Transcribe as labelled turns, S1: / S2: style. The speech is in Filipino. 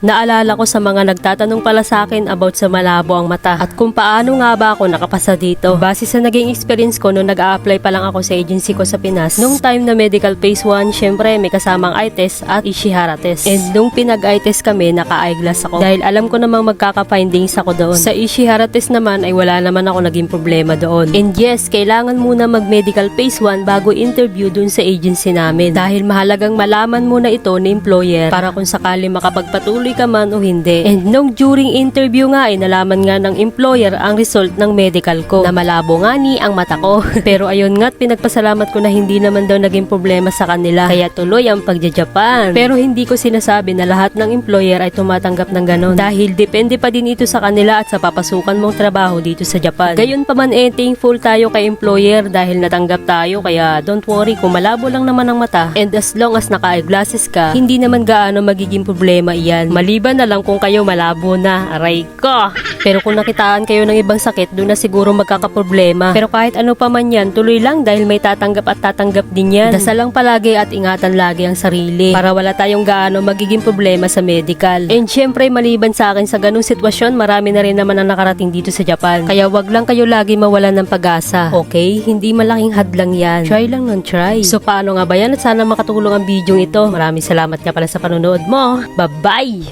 S1: Naalala ko sa mga nagtatanong pala sa akin about sa malabo ang mata at kung paano nga ba ako nakapasa dito. Base sa naging experience ko nung nag-a-apply pa lang ako sa agency ko sa Pinas. Nung time na medical phase 1, syempre may kasamang eye test at Ishihara test. And nung pinag-eye test kami, naka-eyeglass ako. Dahil alam ko namang magkaka-findings ako doon. Sa Ishihara test naman ay wala naman ako naging problema doon. And yes, kailangan muna mag-medical phase 1 bago interview dun sa agency namin. Dahil mahalagang malaman muna ito ng employer para kung sakali makapagpatuloy ka man o hindi. And nung during interview nga ay nalaman nga ng employer ang result ng medical ko na malabo nga ni ang mata ko. Pero ayun nga't pinagpasalamat ko na hindi naman daw naging problema sa kanila kaya tuloy ang pagja-Japan. Pero hindi ko sinasabi na lahat ng employer ay tumatanggap ng ganon dahil depende pa din ito sa kanila at sa papasukan mong trabaho dito sa Japan. Gayon pa man thankful tayo kay employer dahil natanggap tayo kaya don't worry kung malabo lang naman ang mata and as long as naka-eyeglasses ka hindi naman gaano magiging problema iyan. Maliban na lang kung kayo malabo na, aray ko. Pero kung nakitaan kayo ng ibang sakit, doon na siguro magkakaproblema. Pero kahit ano pa man yan, tuloy lang dahil may tatanggap at tatanggap din yan. Dasal lang palagi at ingatan lagi ang sarili para wala tayong gaano magiging problema sa medical. And syempre, maliban sa akin sa ganung sitwasyon, marami na rin naman ang nakarating dito sa Japan. Kaya wag lang kayo lagi mawalan ng pag-asa. Okay? Hindi malaking hadlang yan. Try lang ng try. So paano nga ba yan? At sana makatulong ang video ito. Maraming salamat nga pala sa panonood mo. Bye-bye!